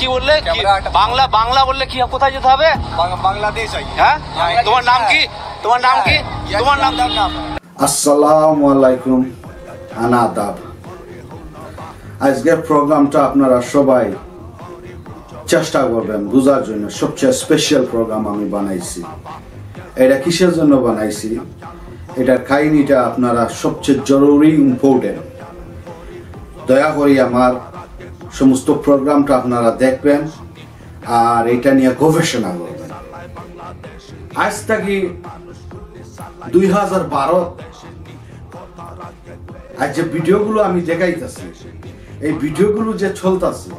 কি বললে? বাংলা বাংলা বললে কি কোথায় যেতে হবে? বাংলাদেশ। হ্যাঁ, তোমার নাম কি? তোমার নাম কি? তোমার নাম? আসসালামু আলাইকুম, আনাদাব। আজকের প্রোগ্রামটা আপনারা সবাই চেষ্টা করবেন বোঝার জন্য। সবচেয়ে স্পেশাল প্রোগ্রাম আমি বানাইছি। এটা কিসের জন্য বানাইছি, এটার কাহিনীটা আপনারা সবচেয়ে জরুরি, ইম্পর্টেন্ট। দয়া করে আমার সমস্ত প্রোগ্রামটা আপনারা দেখবেন আর এটা নিয়ে গবেষণা করবেন। আজ থেকে 2012 আর যে ভিডিওগুলো আমি দেখাইতেছি, এই ভিডিওগুলো যে চলতেছে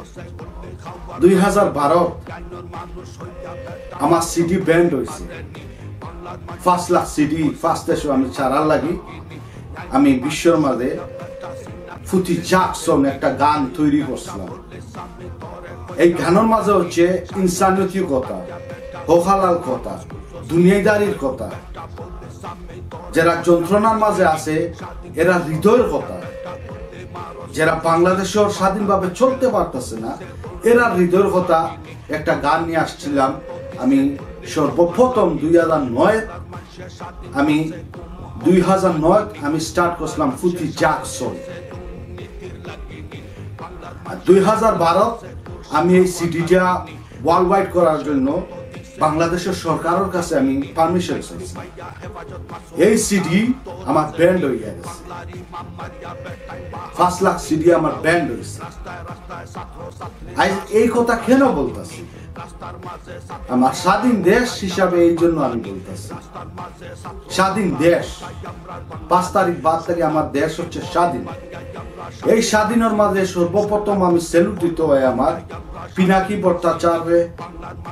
2012 আমার সিডি ব্যান্ড হয়েছে। 5 লাখ সিডি ফার্স্ট দেশে আমি ছাড়ার লাগি আমি বিশ্বর মাঝে ফুটি জ্যাকসন একটা গান তৈরি করছিলাম। এই গানের মাঝে হচ্ছে ইনসানিয়তির কথা, হোহালাল কথা, দুনিয়াদারির কথা। যারা যন্ত্রণার মাঝে আছে এরা হৃদয়ের কথা, যারা বাংলাদেশের স্বাধীনভাবে চলতে পারতেছে না এরা হৃদয়ের কথা একটা গান নিয়ে আসছিলাম আমি। সর্বপ্রথম 2009 আমি স্টার্ট করছিলাম ফুটি জ্যাকসন। 2012 আমি এই সিডিটা ওয়ার্ল্ড ওয়াইড করার জন্য বাংলাদেশের সরকারের কাছে আমি পারমিশন চাইছি। এই সিডি আমার ব্যান্ড হয়ে গেছে। 5 লাখ সিডি আমার ব্যান্ড হয়েছে। এই কথা কেন বলতেছি? আমার স্বাধীন দেশ হিসাবে এই জন্য আমি বলতেছি। স্বাধীন দেশ 5 তারিখ বাদ থেকে আমার দেশ হচ্ছে স্বাধীন। এই স্বাধীনের মাঝে সর্বপ্রথম আমি স্যালুট দিতে হয় আমার পিনাকি ভট্টাচার্য,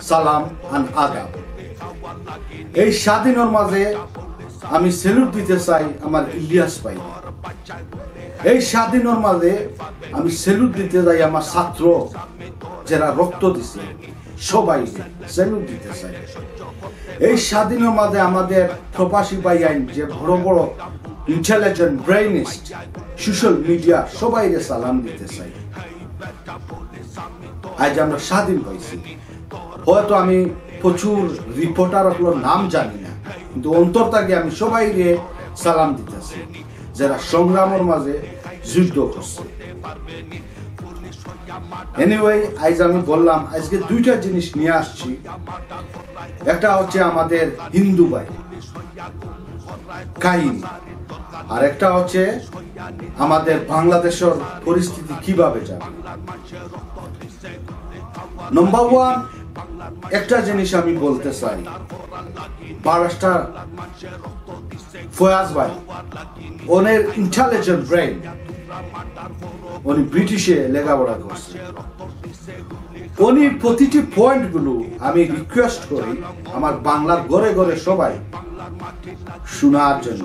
সালাম আন আদাব। এই স্বাধীনের মাঝে আমি স্যালুট দিতে চাই আমার ইলিয়াস ভাই। এই স্বাধীনের মাঝে আমি স্যালুট দিতে চাই আমার ছাত্র যারা রক্ত দিছে, সবাই স্যালুট দিতে চাই। এই স্বাধীনের মাঝে আমাদের প্রবাসী ভাই আইন যে বড় বড় ইন্টেলিজেন্ট ব্রেইনিস্ট সোশ্যাল মিডিয়া সবাই সালাম দিতে চাই। আজ আমরা স্বাধীন হয়েছি। হয়তো আমি প্রচুর রিপোর্টারগুলোর নাম জানি না, কিন্তু অন্তর থেকে আমি সবাই সালাম দিতেছি যারা সংগ্রামের মাঝে যুদ্ধ করছে। এনিওয়ে, আজ আমি বললাম আজকে দুইটা জিনিস নিয়ে আসছি। একটা হচ্ছে আমাদের হিন্দু ভাই কাহিনী, আর একটা হচ্ছে আমাদের বাংলাদেশের পরিস্থিতি কিভাবে যাবে। নাম্বার 1, একটা জিনিস আমি বলতে চাই, ব্যারিস্টার ফয়াজ ভাই, ওনার ইন্টেলিজেন্ট ব্রেইন, উনি ব্রিটিশে লেখাপড়া করছে। উনি প্রতিটি পয়েন্ট গুলো আমি রিকোয়েস্ট করি আমার বাংলার ঘরে ঘরে সবাই শোনার জন্য।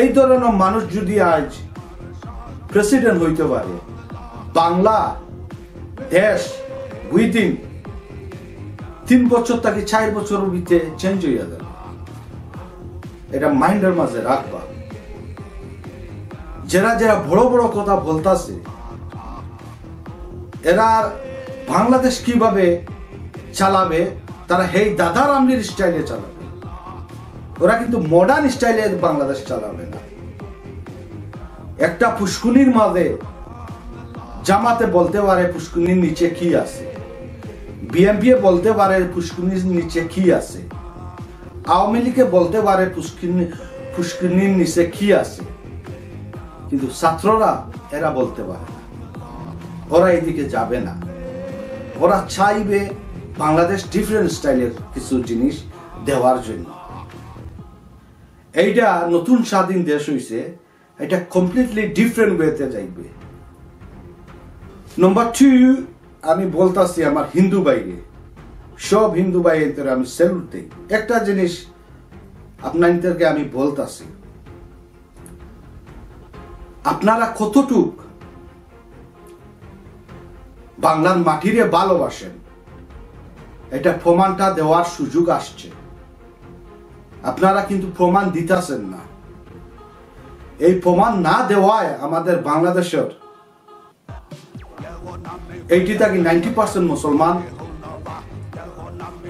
এই ধরনের মানুষ যদি আজ প্রেসিডেন্ট হইতে পারে, বাংলা দেশ উইদিন 3 বছর থেকে 4 বছরের ভিতরে চেঞ্জ হয়ে যাবে। এটা মাইন্ডের মাঝে রাখবা। যারা যারা বড় বড় কথা বলতেছে এরা বাংলাদেশ কিভাবে চালাবে, তারা হেই দাদার আমলির স্টাইলে চালাবে। ওরা কিন্তু মডার্ন স্টাইলে বাংলাদেশ চালাবে না। একটা পুষ্কুনির মাঝে জামাতে বলতে পারে পুষ্কুনির নিচে কি আছে, বিএনপি বলতে পারে পুষ্কুনির নিচে কি আছে, আওয়ামী লীগে বলতে পারে পুষ্কুনির নিচে কি আছে, কিন্তু ছাত্ররা এরা বলতে পারে না। ওরা এদিকে যাবে না। ওরা চাইবে বাংলাদেশ ডিফারেন্ট স্টাইলের কিছু জিনিস দেওয়ার জন্য। এইটা নতুন স্বাধীন দেশ হইছে, এটা কমপ্লিটলি ডিফারেন্ট ওয়েতে যাইবে। নাম্বার 2, আমি বলতাছি আমার হিন্দু ভাইকে, সব হিন্দু ভাইদের আমি স্যালুট দেই। একটা জিনিস আপনাদেরকে আমি বলতাছি, আপনারা কতটুক বাংলার মাটিরে ভালোবাসেন এটা প্রমাণটা দেওয়ার সুযোগ আসছে। আপনারা কিন্তু প্রমাণ দিতেছেন না। এই প্রমাণ না দেওয়ায় আমাদের বাংলাদেশের 80 থেকে 90% মুসলমান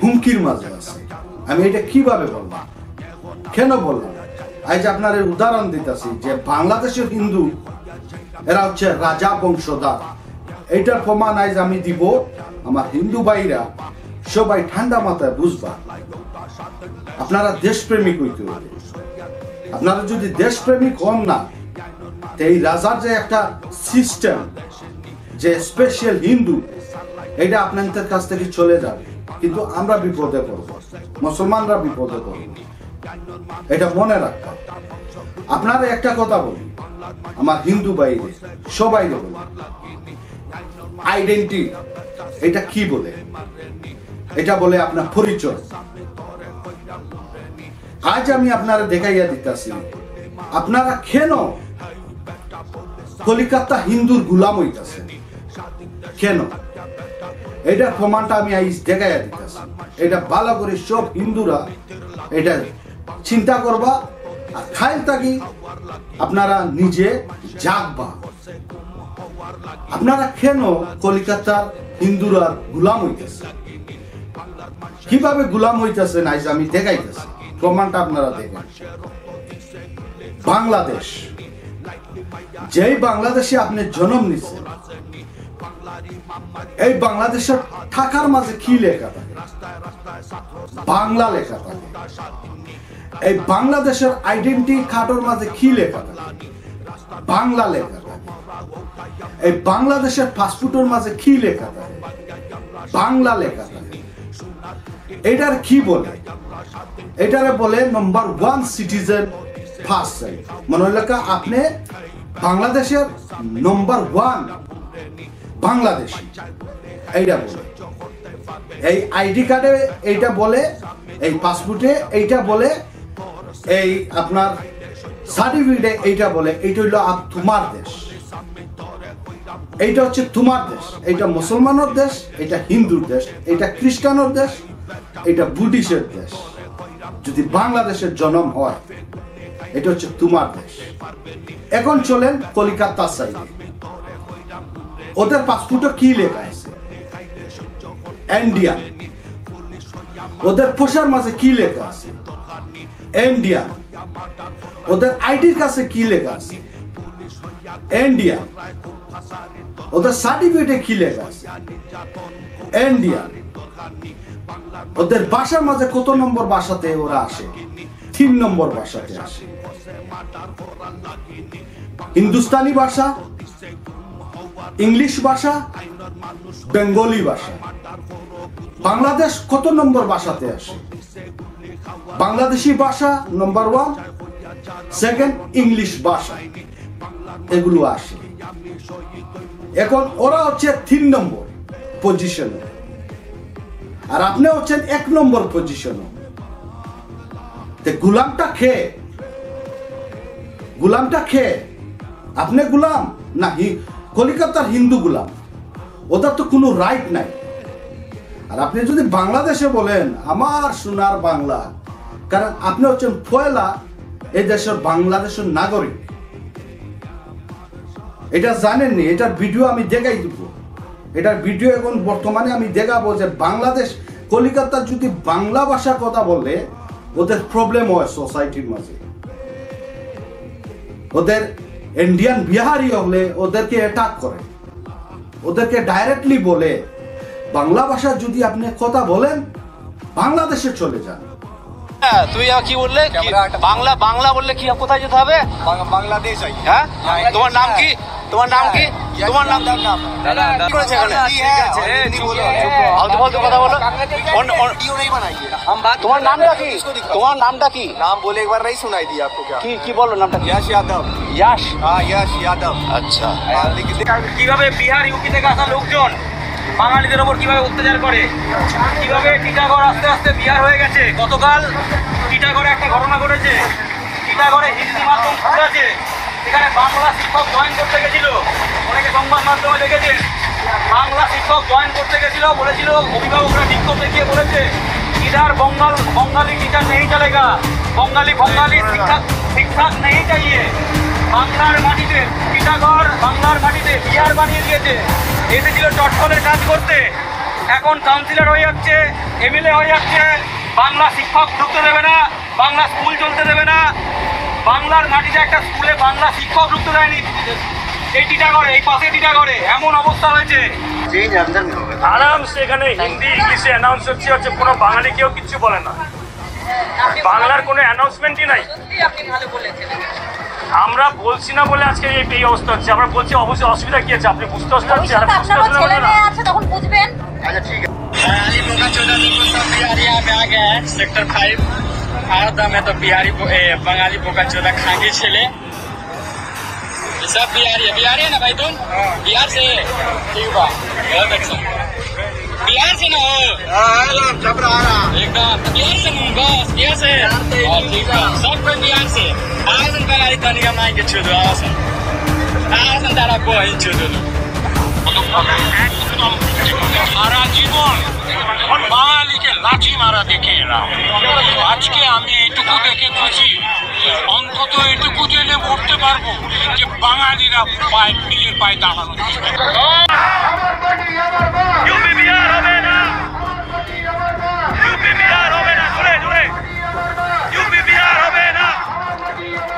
হুমকির মাঝে আছে। আমি এটা কিভাবে বললাম, কেন বললাম? আজ আপনার উদাহরণ দিতেছি যে বাংলাদেশের হিন্দু এরা হচ্ছে রাজা বংশধর। এইটার প্রমাণ আজ আমি দিব। আমার হিন্দু ভাইরা সবাই ঠান্ডা মাথায় বুঝবা, আপনারা দেশপ্রেমিক হইতে হবে। আপনারা যদি দেশপ্রেমিক হন না, এই রাজার যে একটা সিস্টেম, যে স্পেশাল হিন্দু, এটা আপনাদের কাছ থেকে চলে যাবে। কিন্তু আমরা বিপদে পড়ব, মুসলমানরা বিপদে পড়ব, এটা মনে রাখবেন। আপনারা একটা কথা বলি, আমার হিন্দু ভাইরে সবাই বলি, আইডেন্টি এটা কি বলে? এটা বলে আপনার পরিচয়। আজ আমি আপনারা দেখাইয়া দিতেছি আপনারা কেন কলিকাতা হিন্দুর গুলাম হইতেছে, কেন? এটা প্রমাণটা আমি আজ দেখাইয়া দিতেছি। এটা ভালো করে সব হিন্দুরা এটা চিন্তা করবা, আর খাইল থাকি আপনারা নিজে জাগবা। আপনারা কেন কলিকাতার হিন্দুরা গুলাম হইতেছে, কিভাবে গুলাম হইতেছে আজ আমি দেখাইতেছি। প্রমাণটা আপনারা দেখেন। বাংলাদেশ, যেই বাংলাদেশে আপনি জন্ম নিচ্ছেন, এই বাংলাদেশের থাকার মাঝে কি লেখা থাকে? বাংলা লেখা থাকে। এই বাংলাদেশের আইডেন্টি কার্ডের মাঝে কি লেখা থাকে? বাংলা লেখা থাকে। এই বাংলাদেশের পাসপোর্টের মাঝে কি লেখা থাকে? বাংলা লেখা থাকে। এটার কি বলে? এটারে বলে নম্বর 1 সিটিজেন ফার্স্ট সাইড। মনে হইল আপনি বাংলাদেশের নম্বর 1 বাংলাদেশি, এইটা বলে। এই আইডি কার্ডে এইটা বলে, এই পাসপোর্টে এইটা বলে, এই আপনার সার্টিফিকেটে এইটা বলে। এইটা হইল তোমার দেশ, এইটা হচ্ছে তোমার দেশ। এইটা মুসলমানের দেশ, এটা হিন্দুর দেশ, এটা খ্রিস্টানের দেশ, এটা বুদ্ধিস্টের দেশ। যদি বাংলাদেশের জন্ম হয়, এটা হচ্ছে তোমার দেশ। এখন চলেন কলিকাতা সাইডে, ওদের পাসপোর্টে কি লেখা আছে? ইন্ডিয়ান। ওদের পোশার মাঝে কি লেখা আছে? ইন্ডিয়ান। ওদের আইডির কাছে কি লেখা আছে? ইন্ডিয়ান। ওদের সার্টিফিকেটে কি লেখা আছে? ইন্ডিয়ান। ওদের ভাষার মাঝে কত নম্বর ভাষাতে ওরা আসে? 3 নম্বর ভাষাতে আসে। হিন্দুস্তানি ভাষা, ইংলিশ ভাষা, বেঙ্গলি ভাষা। বাংলাদেশ কত নম্বর ভাষাতে আসে? বাংলাদেশি ভাষা নম্বর 1, সেকেন্ড ইংলিশ ভাষা, এগুলো আসে। এখন ওরা হচ্ছে 3 নম্বর পজিশনে, আর আপনি হচ্ছেন 1 নম্বর পজিশনে। গুলামটা খেয়ে, গুলামটা খেয়ে আপনি গুলাম না কলিকাতার হিন্দু গুলাম? ওদের তো কোনো রাইট নাই। আর আপনি যদি বাংলাদেশে বলেন আমার সোনার বাংলা, কারণ আপনি হচ্ছেন পয়লা এই দেশের বাংলাদেশের নাগরিক। এটা জানেননি? এটার ভিডিও আমি দেখাই দিব। এটার ভিডিও এখন বর্তমানে আমি দেখাবো যে বাংলাদেশ, কলিকাতার যদি বাংলা ভাষার কথা বললে ওদের প্রবলেম হয় সোসাইটির মাঝে। ওদের ইন্ডিয়ান বিহারি হলে ওদেরকে অ্যাটাক করে, ওদেরকে ডাইরেক্টলি বলে বাংলা ভাষা যদি আপনি কথা বলেন বাংলাদেশে চলে যান। তুই কি বললে? বাংলা বাংলা বললে কি কোথায় যেতে হবে? বাংলাদেশ। হ্যাঁ, তোমার নাম কি? তোমার নাম কি? তোমার নাম কি করেছে এখানে? ফালতু কথা বলো। তোমার নামটা কি? তোমার নামটা কি? नाम बोले एक बार नहीं सुनाई दिया आपको? क्या কি বললো নামটা? यश यादव। ইয়াশ। हाँ यश यादव। আচ্ছা, কিভাবে বিহার ইউপি থেকে আসা লোকজন বাঙালিদের ওপর কিভাবে অত্যাচার করে, কিভাবে টিটাগড় আস্তে আস্তে বিহার হয়ে গেছে। গতকাল টিটাগড়ে একটা ঘটনা ঘটেছে। টিটাগড়ে হিন্দি মাধ্যম স্কুল আছে, সেখানে বাংলা শিক্ষক জয়েন করতে গেছিল। অনেকে সংবাদ মাধ্যমে দেখেছেন, বাংলা শিক্ষক জয়েন করতে গেছিল, বলেছিল অভিভাবকরা বিক্ষোভ দেখিয়ে বলেছে इधर बंगाली टीचर नहीं चलेगा, बंगाली शिक्षक नहीं चाहिए। বাংলার মাটিতে টিটাগড় বাংলার মাটিতে বিহার বানিয়ে দিয়েছে। এসেছিল চটকলের কাজ করতে, এখন কাউন্সিলর হয়ে যাচ্ছে, এমএলএ হয়ে যাচ্ছে। বাংলা শিক্ষক ঢুকতে দেবে না, বাংলা স্কুল চলতে দেবে না। বাংলার মাটিতে একটা স্কুলে বাংলা শিক্ষক ঢুকতে দেয়নি এই টিটাগড়ে, এই পাশে টিটাগড়ে এমন অবস্থা হয়েছে। আরামসে এখানে হিন্দি ইংলিশে অ্যানাউন্স হচ্ছে, কোনো বাঙালি কেউ কিচ্ছু বলে না। বাংলার কোনো অ্যানাউন্সমেন্টই নাই। আমরা বলছি না বলে আজকে এই অবস্থা হচ্ছে। আমরা বলছি অবশ্যই অসুবিধা কি আছে, আপনি বুঝতে অসুবিধা হচ্ছে। अच्छा ठीक है बंगाली बोका चौदह दिन को सब बिहारी यहाँ पे आ गए हैं। सेक्टर 5 आया था मैं तो बंगाली बोका चौदह खांगी छेले सब बिहारी है ना भाई तुम बिहार से ठीक बा बहुत अच्छा बिहार से ना हो जबरा एकदम बिहार से नहीं बस बिहार से ठीक है सब कोई बिहार से आज बंगाली तनिका माई के छुदो आज तारा को ही छुदो সারা জীবন বাঙালিকে লাঠি মারা দেখে এলাম, আজকে আমি এইটুকু দেখে খুশি। অন্তত এইটুকু জেনে বলতে পারবো যে বাঙালিরা নিজের পায়ে দাঁড়ানো। ইউপি বিহার হবে না, ইউপি বিহার হবে না, জোরে জোরে ইউপি বিহার হবে না,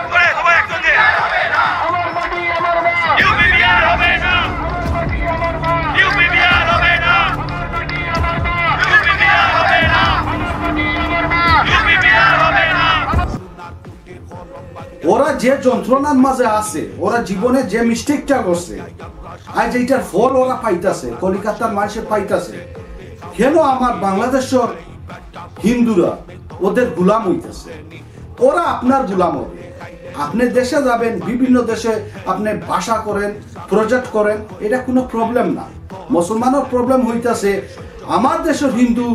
জোরে সবাই একসঙ্গে ইউপি বিহার হবে না, ইউপি বিহার হবে না, ইউপি বিহার হবে না, ইউপি বিহার হবে না। ওরা যে যন্ত্রণার মাঝে আছে, ওরা জীবনে যে মিস্টেকটা করছে, আজ এইটার ফল ওরা পাইতাছে, কলিকাতার মানুষের পাইতাছে। কেন আমার বাংলাদেশের হিন্দুরা ওদের গুলাম হইতেছে? ওরা আপনার গুলাম হবে। আপনি দেশে যাবেন, বিভিন্ন দেশে আপনি ভাষা করেন, প্রজেক্ট করেন, এটা কোনো প্রবলেম না। মুসলমানের প্রবলেম হইতাছে আমার দেশের হিন্দু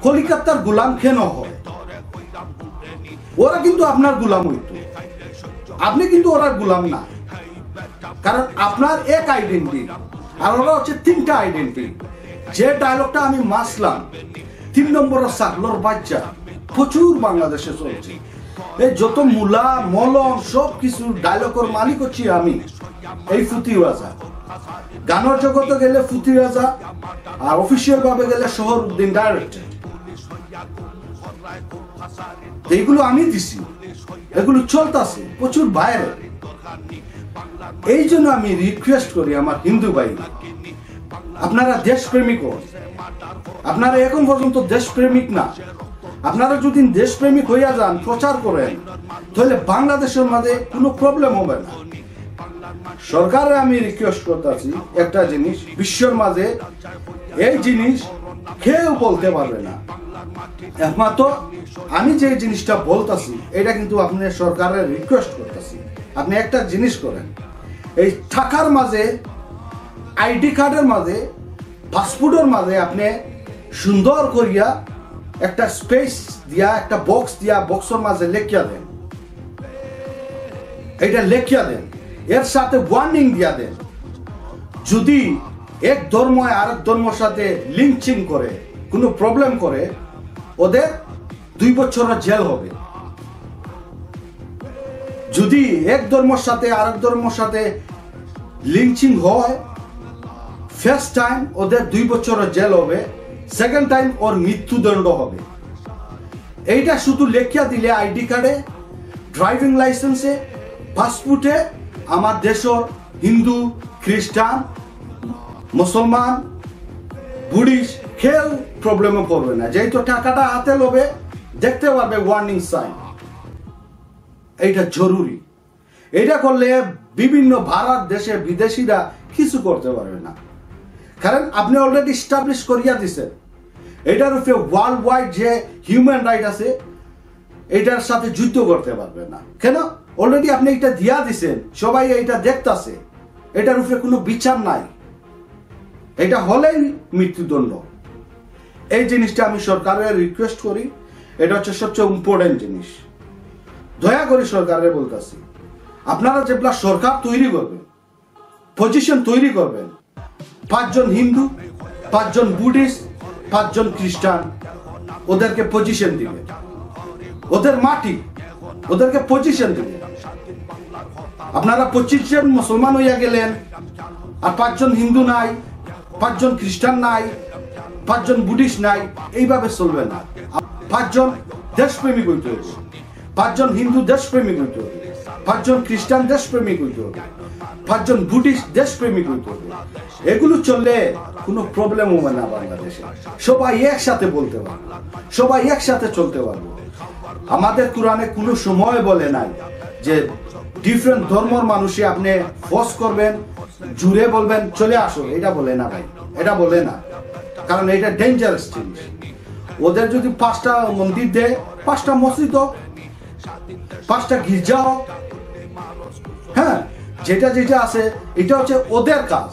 কলিকাতার গুলাম কেন হয়? ওরা কিন্তু আপনার গুলাম হইতো, আপনি কিন্তু ওরা গুলাম না। কারণ আপনার এক আইডেন্টি আর ওরা হচ্ছে তিনটা আইডেন্টি। যে ডায়লগটা আমি মাসলাম 3 নম্বরের সাকলোর বাচ্চা প্রচুর বাংলাদেশে চলছে। এই যত মুলা মলম সব কিছু ডায়লগের মালিক হচ্ছি আমি, এই ফুতি রাজা। গানের জগতে গেলে ফুতি রাজা, আর অফিসিয়াল ভাবে গেলে শহরউদ্দিন ডাইরেক্টর। এইগুলো আমি দিছি, এগুলো চলতেছে প্রচুর বাইরে। এই জন্য আমি রিকোয়েস্ট করি আমার হিন্দু ভাই, আপনারা দেশপ্রেমিক হন। আপনারা এখন পর্যন্ত দেশপ্রেমিক না। আপনারা যদি দেশপ্রেমিক হইয়া যান, প্রচার করেন, তাহলে বাংলাদেশের মাঝে কোনো প্রবলেম হবে না। সরকারে আমি রিকোয়েস্ট করতেছি একটা জিনিস, বিশ্বের মাঝে এই জিনিস কেউ বলতে পারবে না, একমাত্র আমি যে জিনিসটা বলতেছি এটা কিন্তু আপনি সরকারের রিকোয়েস্ট করতেছি। আপনি একটা জিনিস করেন, এই টাকার মাঝে, আইডি কার্ডের মাঝে, পাসপোর্টের মাঝে আপনি সুন্দর করিয়া একটা স্পেস দিয়া, একটা বক্স দিয়া, বক্সের মাঝে লেখিয়া দেন, এটা লেখিয়া দেন, এর সাথে ওয়ার্নিং দিয়া দেন। যদি এক ধর্ম আরেক ধর্মের সাথে লিঙ্কিং করে, কোনো প্রবলেম করে, ওদের 2 বছরের জেল হবে। যদি এক ধর্মের সাথে আরেক ধর্মের সাথে লিঙ্কিং হয়, ফার্স্ট টাইম ওদের 2 বছরের জেল হবে, সেকেন্ড টাইম ওর মৃত্যুদণ্ড হবে। এইটা শুধু লেখিয়া দিলে আইডি কার্ডে, ড্রাইভিং লাইসেন্সে, পাসপোর্টে আমার দেশের হিন্দু, খ্রিস্টান, মুসলমান, বুদ্ধিস্ট কেউ প্রবলেমে পড়বে না। যেহেতু টাকাটা হাতে লবে, দেখতে পারবে ওয়ার্নিং সাইন। এইটা জরুরি। এইটা করলে বিভিন্ন ভারত দেশে বিদেশিরা কিছু করতে পারবে না, কারণ আপনি অলরেডি এস্টাবলিশ করিয়া দিচ্ছেন। এটার উপরে ওয়ার্ল্ড ওয়াইড যে হিউম্যান রাইট আছে, এটার সাথে যুদ্ধ করতে পারবে না। কেন? অলরেডি আপনি এটা দিয়া দিচ্ছেন, সবাই এটা দেখতেছে, এটার উপরে কোনো বিচার নাই। এটা হলেই মৃত্যুদণ্ড। এই জিনিসটা আমি সরকারের রিকোয়েস্ট করি, এটা হচ্ছে সবচেয়ে ইম্পর্টেন্ট জিনিস। দয়া করে সরকারের বলতেছি, আপনারা যেগুলা সরকার তৈরি করবেন, পজিশন তৈরি করবেন, 5 জন হিন্দু, 5 জন বুদ্ধিস্ট, 5 জন খ্রিস্টান, ওদেরকে পজিশন দিবেন। ওদের মাটি, ওদেরকে পজিশন দিবেন। আপনারা 25 জন মুসলমান হইয়া গেলেন, আর 5 জন হিন্দু নাই, 5 জন খ্রিস্টান নাই, 5 জন বুদ্ধিস্ট নাই, এইভাবে চলবে না। 5 জন দেশপ্রেমিক হইতে হবে, 5 জন হিন্দু দেশপ্রেমিক হইতে হবে, 5 জন খ্রিস্টান দেশপ্রেমিক হইতে হবে, 5 জন বুদ্ধিস্ট দেশপ্রেমিক হইতে হবে। এগুলো চললে কোনো প্রবলেম হবে না বাংলাদেশে। সবাই একসাথে বলতে পারবে, সবাই একসাথে চলতে পারবে। আমাদের কোরআনে কোনো সময় বলে নাই যে ডিফারেন্ট ধর্মের মানুষে আপনি ফোর্স করবেন, জুড়ে বলবেন চলে আসো, এটা বলে না ভাই, এটা বলে না। কারণ এটা ডেঞ্জারাস জিনিস। ওদের যদি 5টা মন্দির দেয়, 5টা মসজিদ হোক, 5টা গির্জা হোক, হ্যাঁ, যেটা যেটা আছে এটা হচ্ছে ওদের কাজ,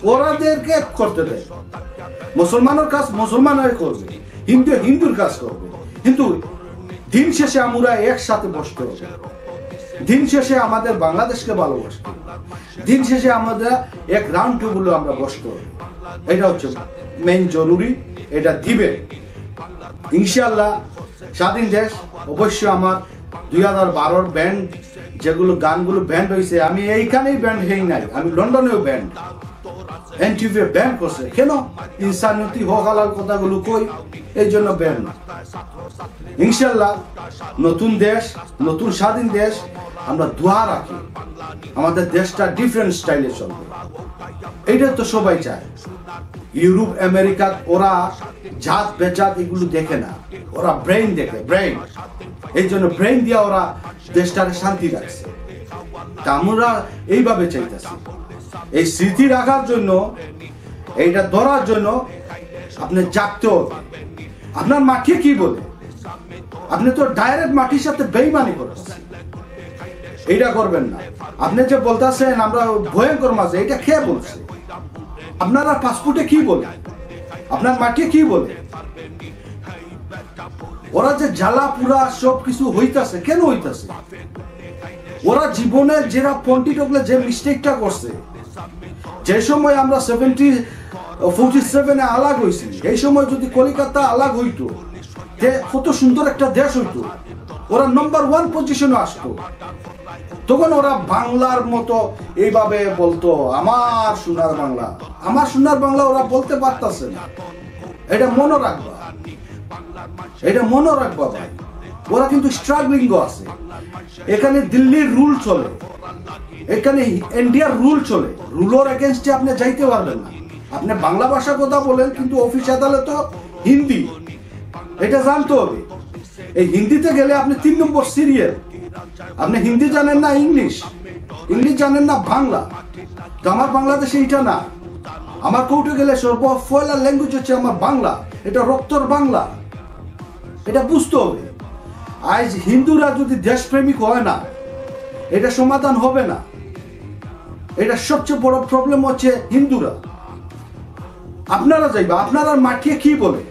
ওরাদেরকে করতে দেয়। মুসলমানের কাজ মুসলমানরাই করবে, হিন্দু হিন্দুর কাজ করবে। কিন্তু দিন শেষে আমরা একসাথে বসতে হবে, দিন শেষে আমাদের বাংলাদেশকে ভালোবাসতে হবে, দিন শেষে আমাদের এক রাউন্ড টেবিলে আমরা বসতে হবে। এটা হচ্ছে মেইন জরুরি, এটা দিবে ইনশাআল্লাহ। স্বাধীন দেশ অবশ্যই আমার 2012 ব্যান্ড যেগুলো গানগুলো ব্যান্ড হয়েছে, আমি এইখানেই ব্যান্ড হই নাই, আমি লন্ডনেও ব্যান্ড, এনটিভি ব্যান্ড করছে। কেন? ইনসানিয়তি হক হালাল কথাগুলো কই, এই জন্য ব্যান্ড। ইনশাআল্লাহ নতুন দেশ, নতুন স্বাধীন দেশ, আমরা দোয়া রাখি আমাদের দেশটা ডিফারেন্ট স্টাইলে চলবে। এইটা তো সবাই চায়। ইউরোপ আমেরিকা ওরা জাত বেজাত এগুলো দেখে না, ওরা ব্রেইন দেখে, ব্রেইন। এই জন্য ব্রেইন দিয়ে ওরা দেশটাকে শান্তি রাখছে। তা আমরা এইভাবে চাইতেছি। এই স্মৃতি রাখার জন্য, এইটা ধরার জন্য আপনি জাগতে হবে। আপনার মাটি কি বলে? আপনি তো ডাইরেক্ট মাটির সাথে বেইমানি করতেছেন, এইটা করবেন না। আপনি যে বলতেছেন আমরা ভয়ঙ্কর মাঝে, এটা খেয়ে বলছে। আপনারা পাসপোর্টে কি বলে? আপনার মাটি কি বলে? ওরা যে জ্বালা পুরা সবকিছু হইতাছে, কেন হইতাছে? ওরা জীবনে যেটা পন্টিটকলে যে মিস্টেকটা করছে, যে সময় আমরা 47-এ আলাগ হয়েছি, এই সময় যদি কলিকাতা আলাগ হইতো, কত সুন্দর একটা দেশ হইতো, ওরা নম্বর 1 পজিশনে আসতো। তখন ওরা বাংলার মতো এইভাবে বলতো আমার সোনার বাংলা, আমার সোনার বাংলা ওরা বলতে পারতেছে না। এটা মনে রাখবা, এটা মনে রাখবা ভাই। ওরা কিন্তু স্ট্রাগলিং আছে। এখানে দিল্লির রুল চলে, এখানে ইন্ডিয়ার রুল চলে। রুলের এগেনস্টে আপনি যাইতে পারবেন না। আপনি বাংলা ভাষা কথা বলেন, কিন্তু অফিস আদালতে হিন্দি, এটা জানতে হবে। এই হিন্দিতে গেলে আপনি 3 নম্বর সিরিয়াল। আপনি হিন্দি জানেন না, ইংলিশ জানেন না, বাংলা। তো আমার বাংলাদেশে এটা না। আমার কোর্টে গেলে সর্বপয়লা ল্যাঙ্গুয়েজ হচ্ছে আমার বাংলা, এটা রক্তর বাংলা, এটা বুঝতে হবে। আজ হিন্দুরা যদি দেশপ্রেমিক হয় না, এটা সমাধান হবে না। এটা সবচেয়ে বড় প্রবলেম হচ্ছে হিন্দুরা। আপনারা যাইবা, আপনারা মাটি কি বলে?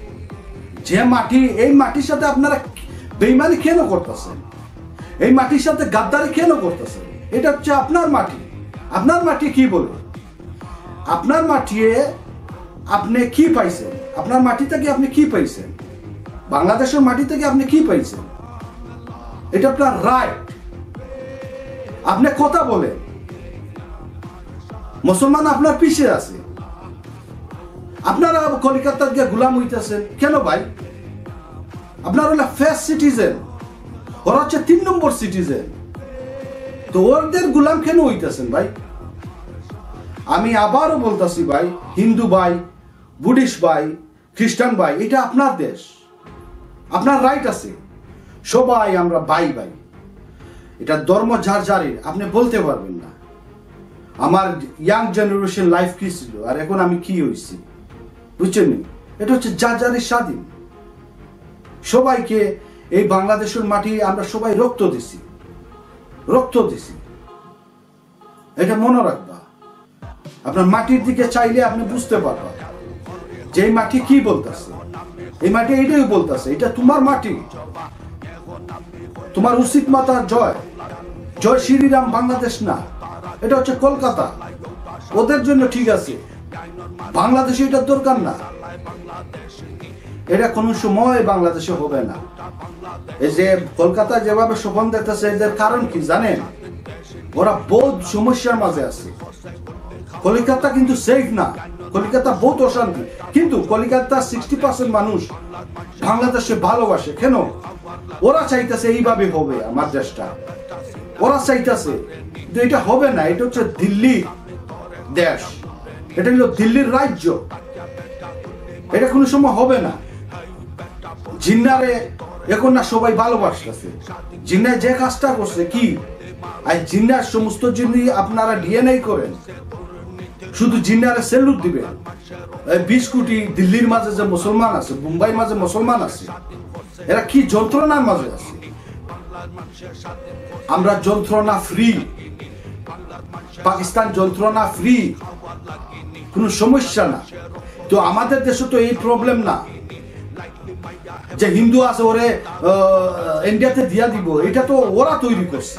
যে মাটি, এই মাটির সাথে আপনারা বেইমানি কেন করতেছেন? এই মাটির সাথে গাদ্দারি কেন করতেছেন? এটা হচ্ছে আপনার মাটি। আপনার মাটি কি বলে? আপনার মাটিয়ে আপনি কি পাইছেন? আপনার মাটি থেকে আপনি কি পাইছেন? বাংলাদেশের মাটি থেকে আপনি কি পাইছেন? এটা আপনার রাইট। আপনি কথা বলেন। মুসলমান আপনার পিছিয়ে আছে, আপনারা কলিকাতার গিয়ে গোলাম হইতেছেন কেন ভাই? আপনার হলো ফার্স্ট সিটিজেন, ওরা হচ্ছে 3 নম্বর সিটিজেন। তো ওদের গোলাম কেন হইতেছেন ভাই? আমি আবারও বলতেছি ভাই, হিন্দু ভাই, বুদ্ধিস্ট ভাই, খ্রিস্টান ভাই, এটা আপনার দেশ, আপনার রাইট আছে। সবাই আমরা ভাই ভাই। এটা ধর্ম যার যারের, আপনি বলতে পারবেন না আমার ইয়াং জেনারেশন লাইফ কি ছিল আর এখন আমি কি হয়েছি, বুঝছেন? এটা হচ্ছে যার যারের স্বাধীন। সবাইকে এই বাংলাদেশের মাটি আমরা সবাই রক্ত দিছি, রক্ত দিছি, এটা মনে রাখবা। আপনার মাটির দিকে চাইলে আপনি বুঝতে পারবেন যে এই মাটি কি বলতেছে। এই মাটি এটাই বলতেছে, এটা তোমার মাটি, তোমার উচিত মাতা জয়, জয় শ্রীরাম, বাংলাদেশ না, এটা হচ্ছে কলকাতা। ওদের জন্য ঠিক আছে, বাংলাদেশে এটার দরকার না। এটা কোনো সময় বাংলাদেশে হবে না। এই যে কলকাতা যেভাবে স্বপ্ন দেখতেছে, এদের কারণ কি জানেন? ওরা বহুত সমস্যার মাঝে আছে। কলকাতা কিন্তু সেফ না, কলকাতা বহুত অশান্তি, কিন্তু কলকাতা 60% মানুষ বাংলাদেশে ভালোবাসে। কেন? ওরা চাইতেছে এইভাবে হবে আমার দেশটা, ওরা চাইতেছে, কিন্তু এটা হবে না। এটা হচ্ছে দিল্লি দেশ, এটা হলো দিল্লির রাজ্য, এটা কোনো সময় হবে না। জিন্নারে এখন না সবাই ভালোবাসতেছে। জিন্নায় যে কাজটা করছে কি, আর জিন্নার সমস্ত জিনিস আপনারা ডিএনএ করেন, শুধু জিন্নারে সেলুট দিবেন। 20 কোটি দিল্লির মাঝে যে মুসলমান আছে, মুম্বাইয়ের মাঝে মুসলমান আছে, এরা কি যন্ত্রণার মাঝে আছে। আমরা যন্ত্রণা ফ্রি, পাকিস্তান যন্ত্রণা ফ্রি, কোনো সমস্যা না। তো আমাদের দেশে তো এই প্রবলেম না যে হিন্দু আছে ওরে ইন্ডিয়াতে দিয়া দিব, এটা তো ওরা তৈরি করছে,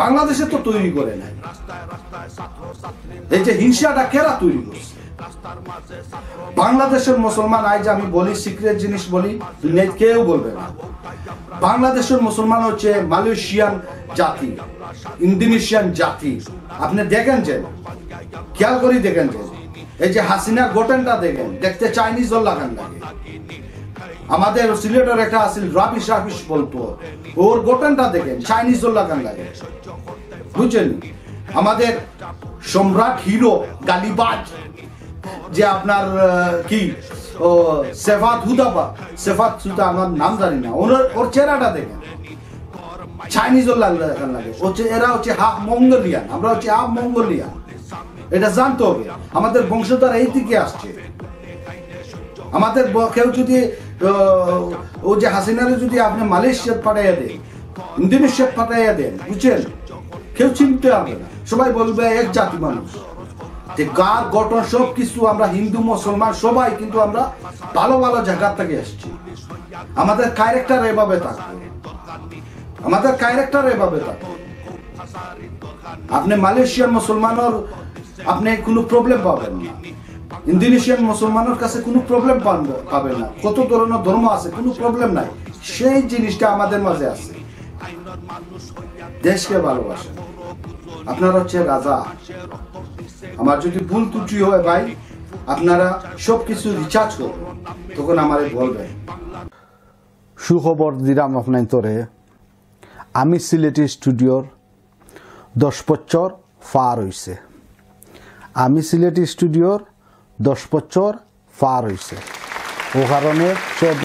বাংলাদেশে তো তৈরি করে নাই। এই যে হিংসাটা কেরা তৈরি করছে? বাংলাদেশের মুসলমান, আজ আমি বলি সিক্রেট জিনিস বলি, কেউ বলবে না। বাংলাদেশের মুসলমান হচ্ছে মালয়েশিয়ান জাতি, ইন্দোনেশিয়ান জাতি। আপনি দেখেন যে, খেয়াল করে দেখেন যে, এই যে হাসিনার গঠনটা দেখেন, দেখতে চাইনিজ লাগান লাগে। আমাদের সিলেটের একটা আসিল রাবিশ রাবিশ বলতো, ওর গঠনটা দেখেন চাইনিজ লাগান লাগে, বুঝছেন? আমাদের সম্রাট হিরো গালিবাজ যে আপনার কি ও সেফাত হুদাবা, সেফাত হুদা আমার নাম জানি না, ওর চেহারাটা দেখেন চাইনিজ লাগান লাগে। এরা হচ্ছে হাফ মঙ্গোলিয়ান, আমরা হচ্ছে হাফ মঙ্গোলিয়ান, এটা জানতে হবে। আমাদের বংশধর এই দিকে আসছে। আমাদের কেউ যদি ও যে হাসিনারে যদি আপনি মালয়েশিয়া পাঠাইয়া দেন, ইন্দোনেশিয়া পাঠাইয়া দেন, বুঝছেন, কেউ চিনতে হবে না, সবাই বলবে এক জাতি মানুষ। গার গঠন সব কিছু, আমরা হিন্দু মুসলমান সবাই কিন্তু আমরা ভালো ভালো জায়গা থেকে এসেছি। আমাদের ক্যারেক্টার এভাবে থাকবে, আমাদের ক্যারেক্টার এভাবে থাকবে। আপনি মালয়েশিয়ান মুসলমানের আপনি কোনো প্রবলেম পাবেন না, ইন্দোনেশিয়ান মুসলমানের কাছে কোনো প্রবলেম পাবেন না। কত ধরনের ধর্ম আছে, কোনো প্রবলেম নাই। সেই জিনিসটা আমাদের মাঝে আছে। দেশকে ভালোবাসেন, আপনারা হচ্ছে রাজা। আমার যদি ভুল ত্রুটি হয় ভাই, আপনারা সবকিছু রিচার্জ করবেন, তখন আমারে বলবেন। সুখবর দিলাম আপনার তোরে, আমি সিলেটি স্টুডিওর 10 বছর পার হয়েছে। আমি সিলেটি স্টুডিওর 10 বছর পার হয়েছে, ও কারণে সব